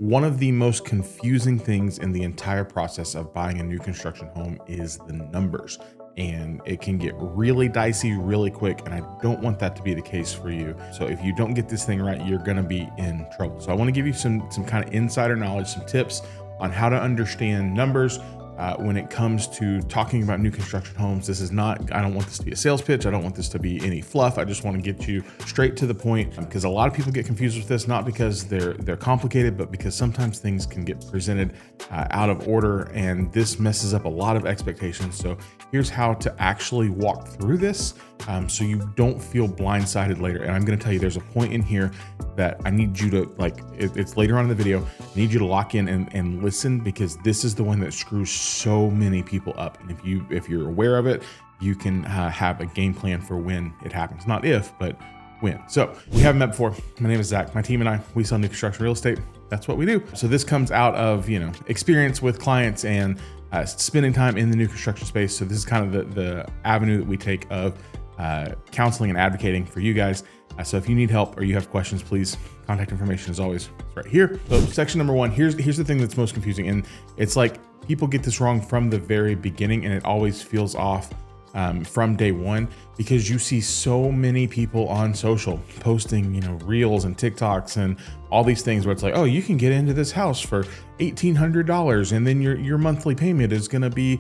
One of the most confusing things in the entire process of buying a new construction home is the numbers. And it can get really dicey really quick, and I don't want that to be the case for you. So if you don't get this thing right, you're gonna be in trouble. So I wanna give you some kind of insider knowledge, some tips on how to understand numbers when it comes to talking about new construction homes. This is not, I don't want this to be a sales pitch. I don't want this to be any fluff. I just want to get you straight to the point, because a lot of people get confused with this, not because they're complicated, but because sometimes things can get presented out of order, and this messes up a lot of expectations. So here's how to actually walk through this so you don't feel blindsided later. And I'm going to tell you, there's a point in here that I need you to, like, it's later on in the video, I need you to lock in and listen, because this is the one that screws so many people up. And if you're aware of it, you can have a game plan for when it happens. Not if, but when. So we haven't met before. My name is Zach. My team and I, we sell new construction real estate. That's what we do. So this comes out of, experience with clients and spending time in the new construction space. So this is kind of the avenue that we take of counseling and advocating for you guys. So if you need help or you have questions, please, contact information is always right here. So section number one, here's the thing that's most confusing. And it's like people get this wrong from the very beginning, and it always feels off from day one, because you see so many people on social posting, reels and TikToks and all these things where it's like, oh, you can get into this house for $1,800, and then your monthly payment is going to be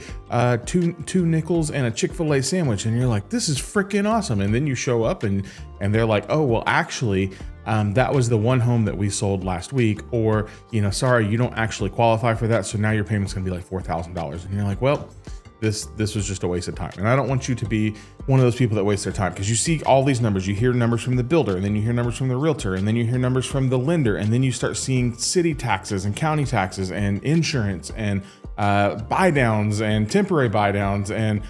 two nickels and a Chick-fil-A sandwich. And you're like, this is freaking awesome. And then you show up and they're like, oh, well, actually, that was the one home that we sold last week, or, sorry, you don't actually qualify for that. So now your payment's going to be like $4,000. And you're like, well, this was just a waste of time. And I don't want you to be one of those people that waste their time, because you see all these numbers. You hear numbers from the builder, and then you hear numbers from the realtor, and then you hear numbers from the lender, and then you start seeing city taxes and county taxes and insurance and buydowns and temporary buydowns, and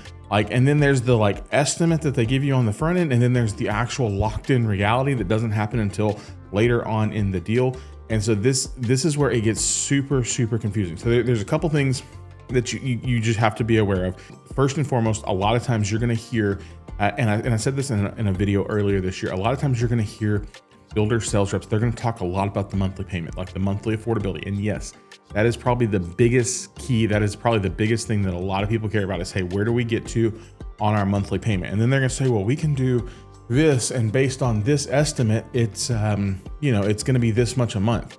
then there's the estimate that they give you on the front end, and then there's the actual locked in reality that doesn't happen until later on in the deal. And so this is where it gets super, super confusing. So there's a couple things that you just have to be aware of. First and foremost, a lot of times you're going to hear, and I said this in a video earlier this year, a lot of times you're going to hear builder sales reps, they're going to talk a lot about the monthly payment, like the monthly affordability. And yes, that is probably the biggest key. That is probably the biggest thing that a lot of people care about is, hey, where do we get to on our monthly payment? And then they're going to say, well, we can do this, and based on this estimate, it's it's going to be this much a month.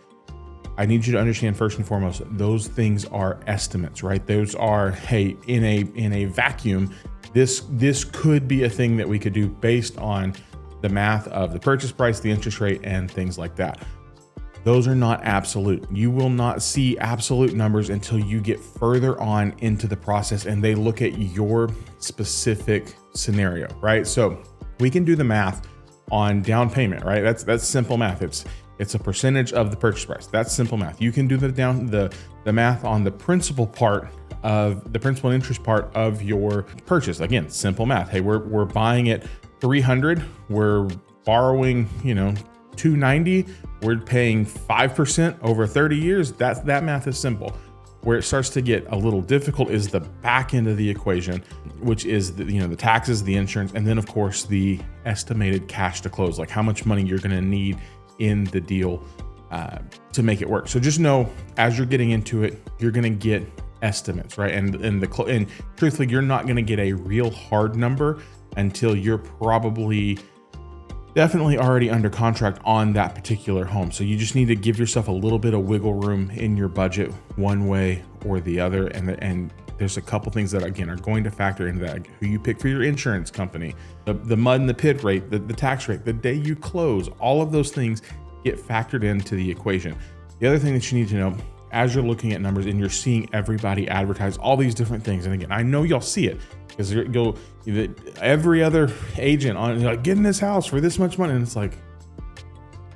I need you to understand, first and foremost, those things are estimates, right? Those are, hey, in a vacuum, this could be a thing that we could do based on the math of the purchase price, the interest rate, and things like that. Those are not absolute. You will not see absolute numbers until you get further on into the process and they look at your specific scenario, right? So we can do the math on down payment, right? That's simple math. It's a percentage of the purchase price. That's simple math. You can do the math on the principal part of the principal and interest part of your purchase. Again, simple math. Hey, we're buying it $300. We're borrowing, $290. We're paying 5% over 30 years. That math is simple. Where it starts to get a little difficult is the back end of the equation, which is the taxes, the insurance, and then of course the estimated cash to close, like how much money you're going to need in the deal to make it work. So just know, as you're getting into it, you're going to get estimates, right? And truthfully, you're not going to get a real hard number until you're definitely already under contract on that particular home. So you just need to give yourself a little bit of wiggle room in your budget, one way or the other. And there's a couple things that, again, are going to factor into that. Who you pick for your insurance company, the mud and the pit rate, the tax rate, the day you close, all of those things get factored into the equation. The other thing that you need to know, as you're looking at numbers and you're seeing everybody advertise all these different things, and again, I know y'all see it, because every other agent on getting this house for this much money, and it's like,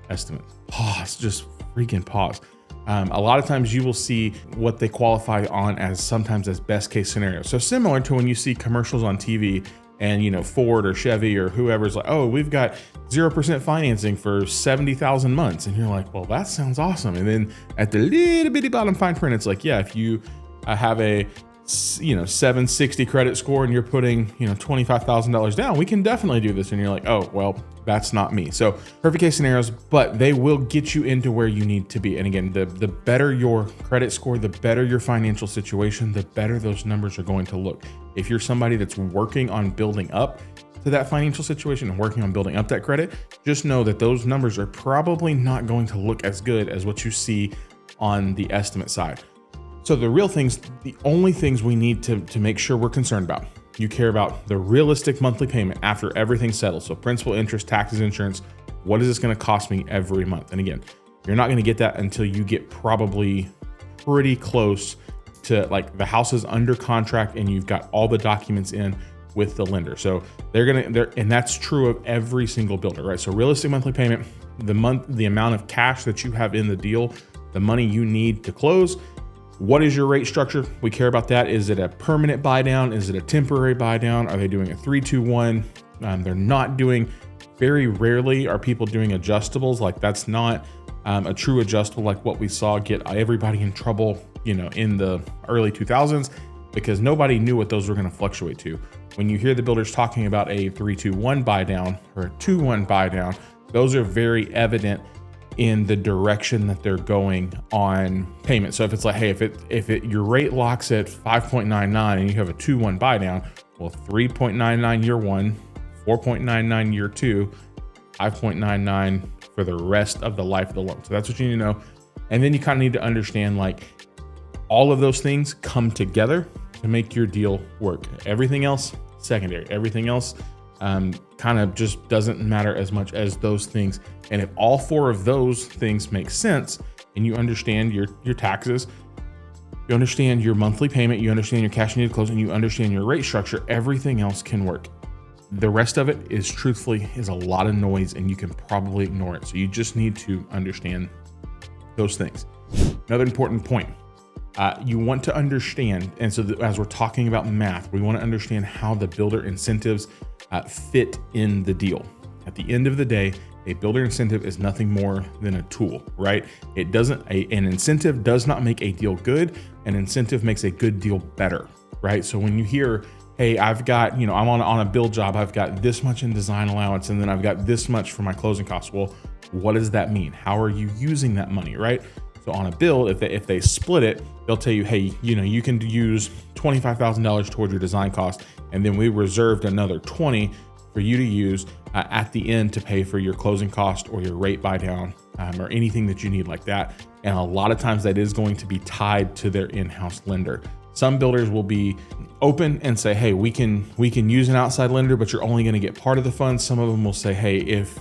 estimate, pause, just freaking pause. A lot of times you will see what they qualify on sometimes as best case scenario. So similar to when you see commercials on TV and Ford or Chevy or whoever's like, oh, we've got 0% financing for 70,000 months. And you're like, well, that sounds awesome. And then at the little bitty bottom fine print, it's like, yeah, if you have a 760 credit score and you're putting, $25,000 down, we can definitely do this. And you're like, oh, well, that's not me. So perfect case scenarios, but they will get you into where you need to be. And again, the better your credit score, the better your financial situation, the better those numbers are going to look. If you're somebody that's working on building up to that financial situation and working on building up that credit, just know that those numbers are probably not going to look as good as what you see on the estimate side. So the real things, the only things we need to make sure we're concerned about, you care about the realistic monthly payment after everything's settled. So principal, interest, taxes, insurance, what is this going to cost me every month? And again, you're not going to get that until you get probably pretty close to like the house is under contract and you've got all the documents in with the lender. So and that's true of every single builder, right? So realistic monthly payment, the amount of cash that you have in the deal, the money you need to close. What is your rate structure? We care about that. Is it a permanent buy down? Is it a temporary buy down? Are they doing a 3-2-1? They're not doing, very rarely are people doing adjustables. Like that's not a true adjustable like what we saw get everybody in trouble, in the early 2000s, because nobody knew what those were going to fluctuate to. When you hear the builders talking about a 3-2-1 buy down or a 2-1 buy down, those are very evident in the direction that they're going on payment. So if it's like, hey, if your rate locks at 5.99 and you have a 2-1 buy down, well, 3.99 year one, 4.99 year two, 5.99 for the rest of the life of the loan. So that's what you need to know. And then you kind of need to understand like all of those things come together to make your deal work. Everything else, secondary. Everything else kind of just doesn't matter as much as those things. And if all four of those things make sense and you understand your taxes, you understand your monthly payment, you understand your cash needed to close, and you understand your rate structure, everything else can work. The rest of it is truthfully a lot of noise and you can probably ignore it. So you just need to understand those things. Another important point, you want to understand, and so as we're talking about math, we want to understand how the builder incentives fit in the deal. At the end of the day, a builder incentive is nothing more than a tool, right? An incentive does not make a deal good. An incentive makes a good deal better, right? So when you hear, hey, I've got, I'm on a build job, I've got this much in design allowance, and then I've got this much for my closing costs. Well, what does that mean? How are you using that money, right? So on a build, if they split it, they'll tell you, hey, you can use $25,000 towards your design cost, and then we reserved another 20 for you to use at the end to pay for your closing cost or your rate buy down or anything that you need like that. And a lot of times that is going to be tied to their in-house lender. Some builders will be open and say, hey, we can use an outside lender, but you're only going to get part of the funds. Some of them will say, hey, if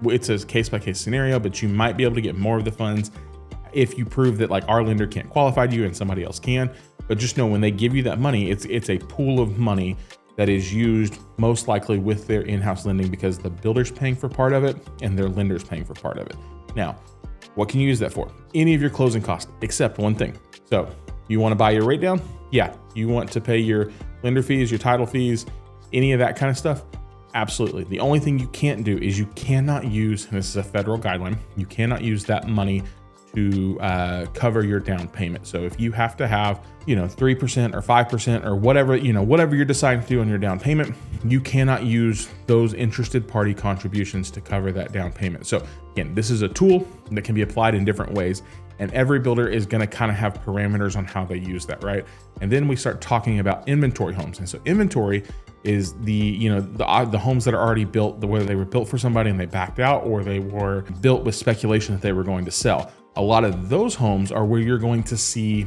it's a case-by-case scenario, but you might be able to get more of the funds if you prove that like our lender can't qualify you and somebody else can. But just know when they give you that money, it's a pool of money that is used most likely with their in-house lending because the builder's paying for part of it and their lender's paying for part of it. Now, what can you use that for? Any of your closing costs, except one thing. So you want to buy your rate down? Yeah. You want to pay your lender fees, your title fees, any of that kind of stuff? Absolutely. The only thing you can't do is you cannot use, and this is a federal guideline, you cannot use that money to cover your down payment. So if you have to have, 3% or 5% or whatever you're deciding to do on your down payment, you cannot use those interested party contributions to cover that down payment. So again, this is a tool that can be applied in different ways, and every builder is going to kind of have parameters on how they use that, right? And then we start talking about inventory homes. And so inventory is the homes that are already built, whether they were built for somebody and they backed out, or they were built with speculation that they were going to sell. A lot of those homes are where you're going to see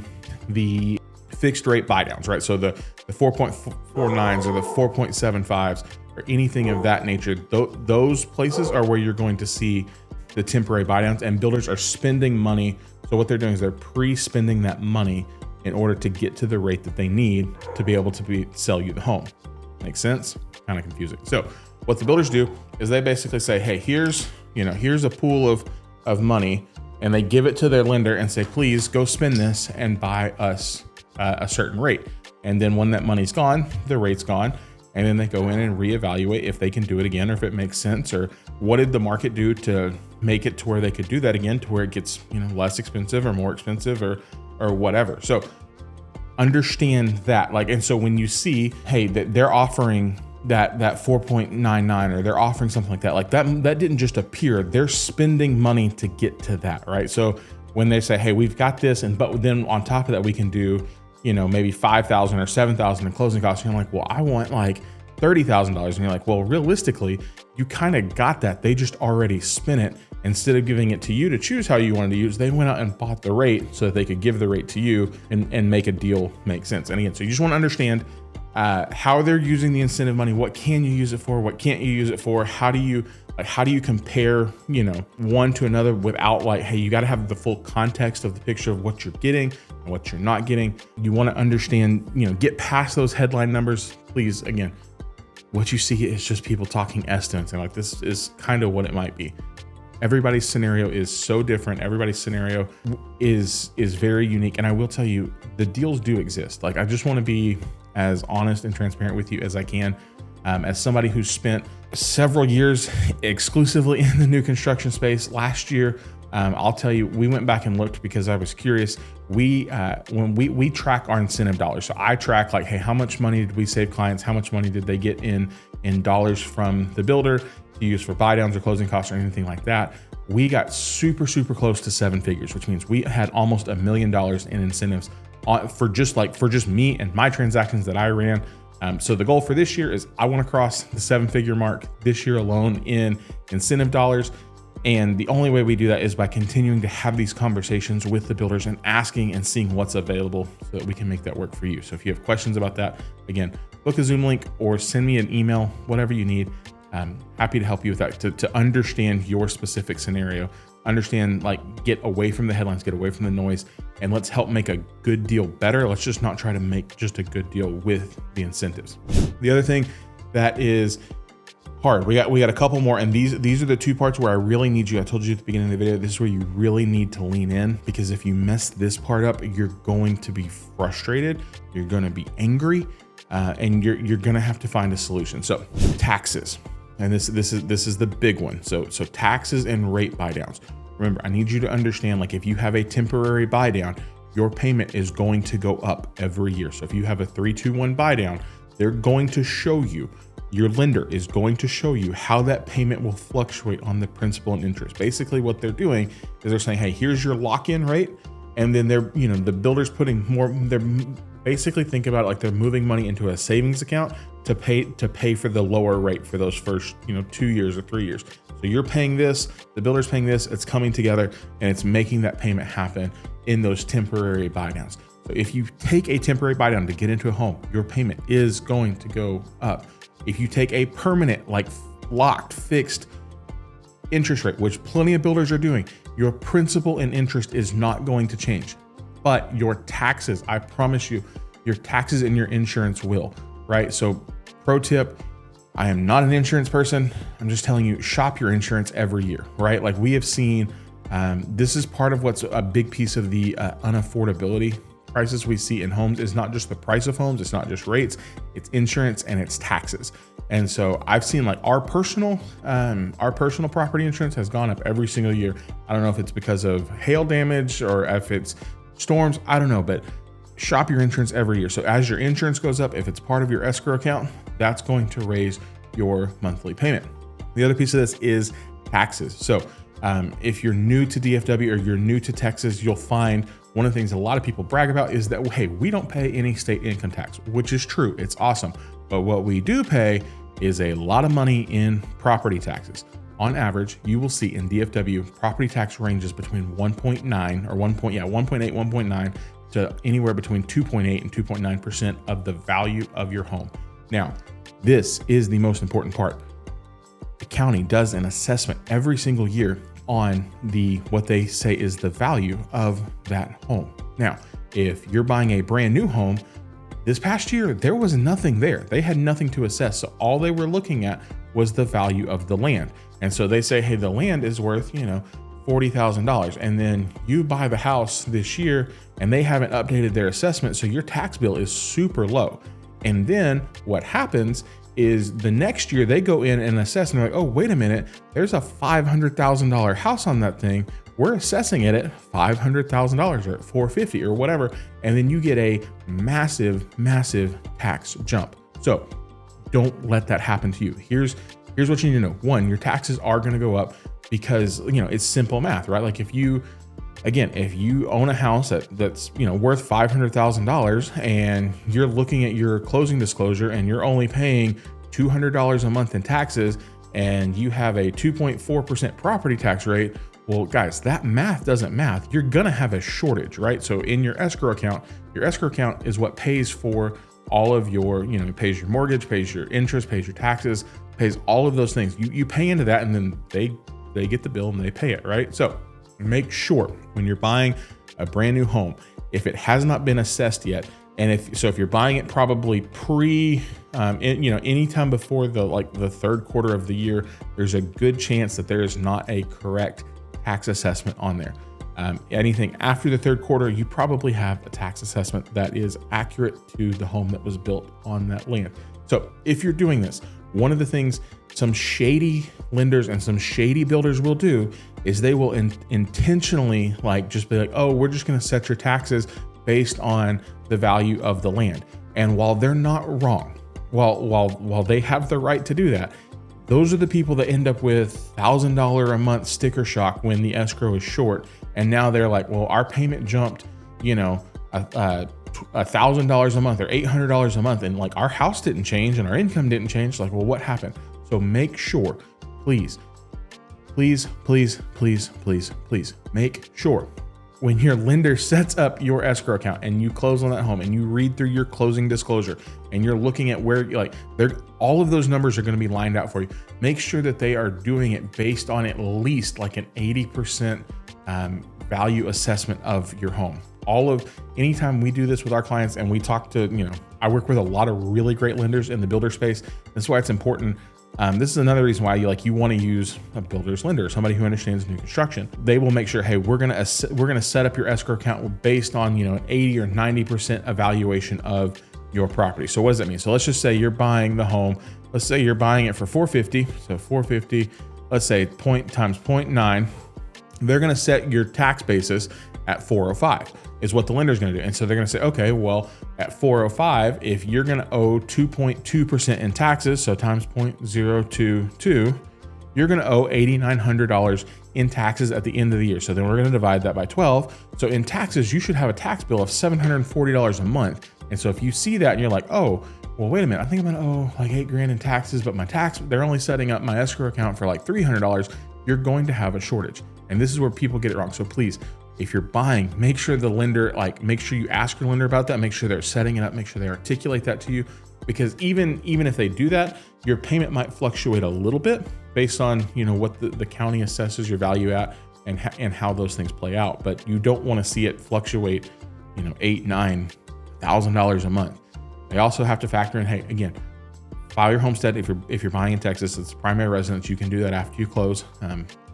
the fixed rate buy downs, right? So the 4.49s or the 4.75s or anything of that nature, those places are where you're going to see the temporary buy downs, and builders are spending money. So what they're doing is they're pre-spending that money in order to get to the rate that they need to be able to sell you the home. Make sense? Kind of confusing. So what the builders do is they basically say, hey, here's a pool of money, and they give it to their lender and say, please go spend this and buy us a certain rate. And then when that money's gone, the rate's gone. And then they go in and reevaluate if they can do it again, or if it makes sense, or what did the market do to make it to where they could do that again, to where it gets, less expensive or more expensive or whatever. So understand that. Like, and so when you see, hey, that they're offering that 4.99, or they're offering something like that didn't just appear. They're spending money to get to that, right? So when they say, hey, we've got this, but then on top of that, we can do, maybe $5,000 or $7,000 in closing costs. And you're like, well, I want like $30,000. And you're like, well, realistically, you kind of got that. They just already spent it. Instead of giving it to you to choose how you wanted to use, they went out and bought the rate so that they could give the rate to you and make a deal make sense. And again, so you just want to understand how they're using the incentive money. What can you use it for? What can't you use it for? How do you compare, one to another without like, hey, you got to have the full context of the picture of what you're getting and what you're not getting. You want to understand, get past those headline numbers. Please, again, what you see is just people talking estimates, and like, this is kind of what it might be. Everybody's scenario is so different. Everybody's scenario is very unique. And I will tell you, the deals do exist. Like, I just want to be as honest and transparent with you as I can. As somebody who's spent several years exclusively in the new construction space, last year, I'll tell you, we went back and looked because I was curious. When we track our incentive dollars. So I track like, hey, how much money did we save clients? How much money did they get in dollars from the builder to use for buy downs or closing costs or anything like that? We got super close to 7 figures, which means we had almost $1 million in incentives for just me and my transactions that I ran. So the goal for this year is I want to cross the 7-figure mark this year alone in incentive dollars. And the only way we do that is by continuing to have these conversations with the builders and asking and seeing what's available so that we can make that work for you. So if you have questions about that, again, book a Zoom link or send me an email, whatever you need. I'm happy to help you with that, to understand your specific scenario, understand, like, get away from the headlines, get away from the noise, and let's help make a good deal better. Let's just not try to make just a good deal with the incentives. The other thing that is hard, we got a couple more, and these are the 2 parts where I really need you. I told you at the beginning of the video, this is where you really need to lean in, because if you mess this part up, you're going to be frustrated, you're going to be angry, and you're going to have to find a solution. So taxes. And this is the big one. So taxes and rate buy downs. Remember, I need you to understand, like, if you have a temporary buy down, your payment is going to go up every year. So if you have a 3-2-1 buy down, they're going to show you, your lender is going to show you how that payment will fluctuate on the principal and interest. Basically what they're doing is they're saying, hey, here's your lock-in rate. And then they're, the builder's putting more, they're basically, think about it like they're moving money into a savings account to pay for the lower rate for those first, 2 years or 3 years. So you're paying this, the builder's paying this, it's coming together and it's making that payment happen in those temporary buy downs. So if you take a temporary buy down to get into a home, your payment is going to go up. If you take a permanent, like locked, fixed interest rate, which plenty of builders are doing, your principal and interest is not going to change. But your taxes, I promise you, your taxes and your insurance will, right? So pro tip, I am not an insurance person. I'm just telling you, shop your insurance every year, right? Like, we have seen, this is part of what's a big piece of the unaffordability crisis we see in homes. Is not just the price of homes, it's not just rates, it's insurance and it's taxes. And so I've seen, like, our personal property insurance has gone up every single year. I don't know if it's because of hail damage or if it's storms, I don't know, but shop your insurance every year. So as your insurance goes up, if it's part of your escrow account, that's going to raise your monthly payment. The other piece of this is taxes. So if you're new to DFW or you're new to Texas, you'll find one of the things a lot of people brag about is that, hey, we don't pay any state income tax, which is true. It's awesome. But what we do pay is a lot of money in property taxes. On average, you will see in DFW, property tax ranges between 1.8, 1.9 to anywhere between 2.8 and 2.9% of the value of your home. Now, this is the most important part. The county does an assessment every single year on what they say is the value of that home. Now, if you're buying a brand new home, this past year, there was nothing there. They had nothing to assess. So all they were looking at was the value of the land. And so they say, hey, the land is worth, $40,000. And then you buy the house this year and they haven't updated their assessment. So your tax bill is super low. And then what happens is the next year they go in and assess and they're like, oh, wait a minute, there's a $500,000 house on that thing. we're assessing it at $500,000 or at $450 or whatever. And then you get a massive, massive tax jump. So don't let that happen to you. Here's what you need to know. One, your taxes are going to go up because, it's simple math, right? Like if you own a house that's, worth $500,000 and you're looking at your closing disclosure and you're only paying $200 a month in taxes and you have a 2.4% property tax rate, well, guys, that math doesn't math. You're going to have a shortage, right? So in your escrow account is what pays for all of your, pays your mortgage, pays your interest, pays your taxes, pays all of those things. You pay into that and then they get the bill and they pay it, right? So make sure when you're buying a brand new home, if it has not been assessed yet, and if you're buying it probably anytime before the third quarter of the year, there's a good chance that there is not a correct tax assessment on there. Anything after the third quarter, you probably have a tax assessment that is accurate to the home that was built on that land. So if you're doing this, one of the things some shady lenders and some shady builders will do is they will intentionally just be like, oh, we're just going to set your taxes based on the value of the land. And while they're not wrong, while they have the right to do that, those are the people that end up with $1,000 a month sticker shock when the escrow is short. And now they're like, well, our payment jumped, $1,000 a month or $800 a month. And our house didn't change and our income didn't change. Well, what happened? So make sure, please make sure when your lender sets up your escrow account and you close on that home and you read through your closing disclosure and you're looking at where all of those numbers are going to be lined out for you. Make sure that they are doing it based on at least an 80% value assessment of your home. Anytime we do this with our clients and we talk to, I work with a lot of really great lenders in the builder space. That's why it's important. This is another reason why you want to use a builder's lender, somebody who understands new construction. They will make sure, hey, we're gonna set up your escrow account based on an 80 or 90% evaluation of your property. So what does that mean? So let's just say you're buying the home. Let's say you're buying it for $450. So $450. Let's say times 0.9. They're gonna set your tax basis at $405 is what the lender's going to do. And so they're going to say, okay, well, at $405, if you're going to owe 2.2% in taxes, so times 0.022, you're going to owe $8,900 in taxes at the end of the year. So then we're going to divide that by 12. So in taxes, you should have a tax bill of $740 a month. And so if you see that and you're like, oh, well, wait a minute, I think I'm going to owe $8,000 in taxes, but they're only setting up my escrow account for $300, you're going to have a shortage. And this is where people get it wrong. So please, if you're buying, make sure the lender, make sure you ask your lender about that. Make sure they're setting it up. Make sure they articulate that to you, because even if they do that, your payment might fluctuate a little bit based on, what the county assesses your value at and how those things play out. But you don't want to see it fluctuate, $8,000-$9,000 a month. They also have to factor in, hey, again, file your homestead. If you're buying in Texas, it's primary residence. You can do that after you close.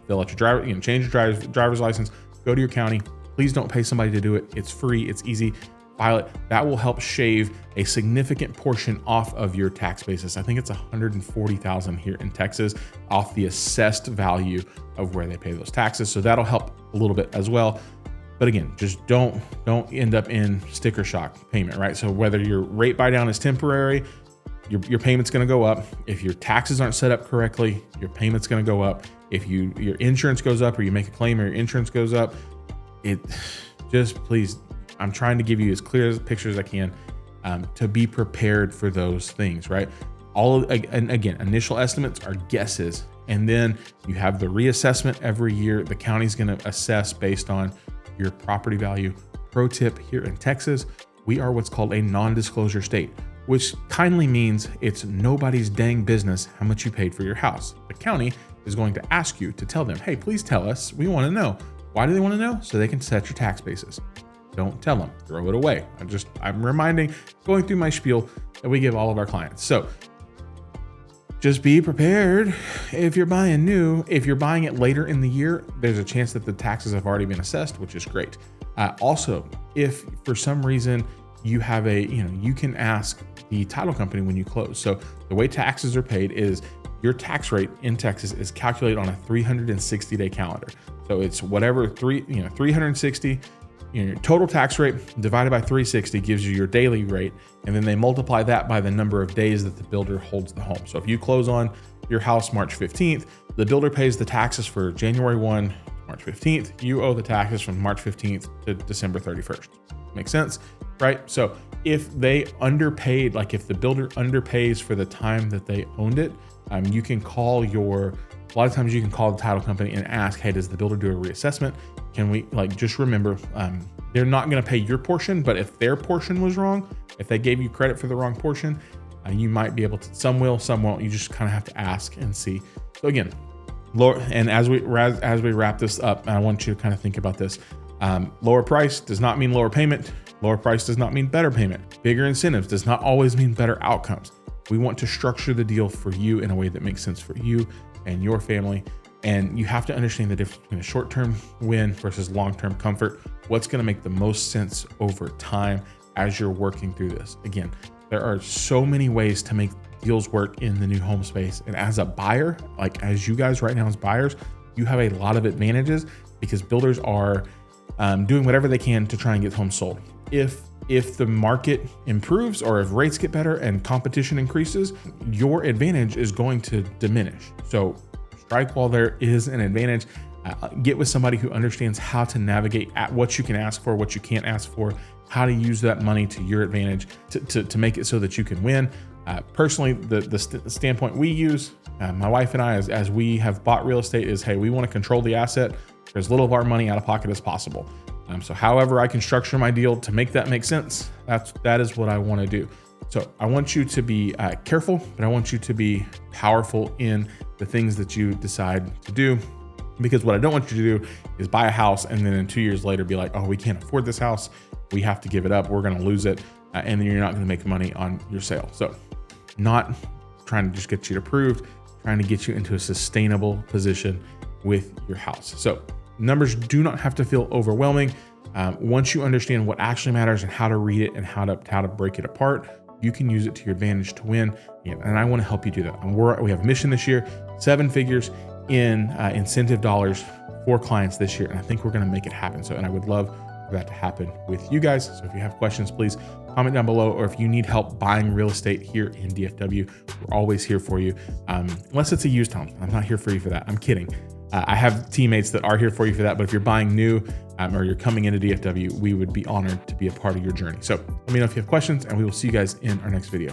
Fill out your driver, change your driver's license. Go to your county. Please don't pay somebody to do it. It's free. It's easy. File it. That will help shave a significant portion off of your tax basis. I think it's $140,000 here in Texas off the assessed value of where they pay those taxes. So that'll help a little bit as well. But again, just don't end up in sticker shock payment, right? So whether your rate buy down is temporary, your payment's going to go up. If your taxes aren't set up correctly, your payment's going to go up. If your insurance goes up or you make a claim or your insurance goes up, please, I'm trying to give you as clear a picture as I can to be prepared for those things, right? And again, initial estimates are guesses. And then you have the reassessment every year. The county's going to assess based on your property value. Pro tip here in Texas, we are what's called a non-disclosure state, which kindly means it's nobody's dang business how much you paid for your house. The county is going to ask you to tell them, hey, please tell us. We want to know. Why do they want to know? So they can set your tax basis. Don't tell them. Throw it away. I'm going through my spiel that we give all of our clients. So just be prepared if you're buying new. If you're buying it later in the year, there's a chance that the taxes have already been assessed, which is great. Also, if for some reason you have you can ask the title company when you close. So the way taxes are paid is your tax rate in Texas is calculated on a 360-day calendar. So it's whatever 360, your total tax rate divided by 360 gives you your daily rate. And then they multiply that by the number of days that the builder holds the home. So if you close on your house March 15th, the builder pays the taxes for January 1, March 15th. You owe the taxes from March 15th to December 31st. Makes sense, right? So if they underpaid, like if the builder underpays for the time that they owned it, you can call a lot of times you can call the title company and ask, hey, does the builder do a reassessment? Can we, just remember, they're not going to pay your portion, but if their portion was wrong, if they gave you credit for the wrong portion, you might be able to, some will, some won't. You just kind of have to ask and see. So again, lower, and as we wrap this up, I want you to kind of think about this. Lower price does not mean lower payment. Lower price does not mean better payment. Bigger incentives does not always mean better outcomes. We want to structure the deal for you in a way that makes sense for you and your family. And you have to understand the difference between a short-term win versus long-term comfort. What's going to make the most sense over time as you're working through this. Again, there are so many ways to make deals work in the new home space. And as a buyer, like as you guys right now as buyers, you have a lot of advantages because builders are doing whatever they can to try and get homes sold. If the market improves or if rates get better and competition increases, your advantage is going to diminish. So strike while there is an advantage. Get with somebody who understands how to navigate at what you can ask for, what you can't ask for, how to use that money to your advantage to make it so that you can win. Personally, the standpoint we use, my wife and I, as we have bought real estate is, hey, we want to control the asset for as little of our money out of pocket as possible. So however I can structure my deal to make that make sense, that is what I want to do. So I want you to be careful, but I want you to be powerful in the things that you decide to do. Because what I don't want you to do is buy a house and then 2 years later be like, oh, we can't afford this house. We have to give it up. We're going to lose it. And then you're not going to make money on your sale. So not trying to just get you approved, trying to get you into a sustainable position with your house. So numbers do not have to feel overwhelming. Once you understand what actually matters and how to read it and how to break it apart, you can use it to your advantage to win. And I want to help you do that. We have a mission this year, 7 figures in incentive dollars for clients this year. And I think we're going to make it happen. And I would love for that to happen with you guys. So if you have questions, please comment down below. Or if you need help buying real estate here in DFW, we're always here for you. Unless it's a used home. I'm not here for you for that. I'm kidding. I have teammates that are here for you for that. But if you're buying new or you're coming into DFW, we would be honored to be a part of your journey. So let me know if you have questions and we will see you guys in our next video.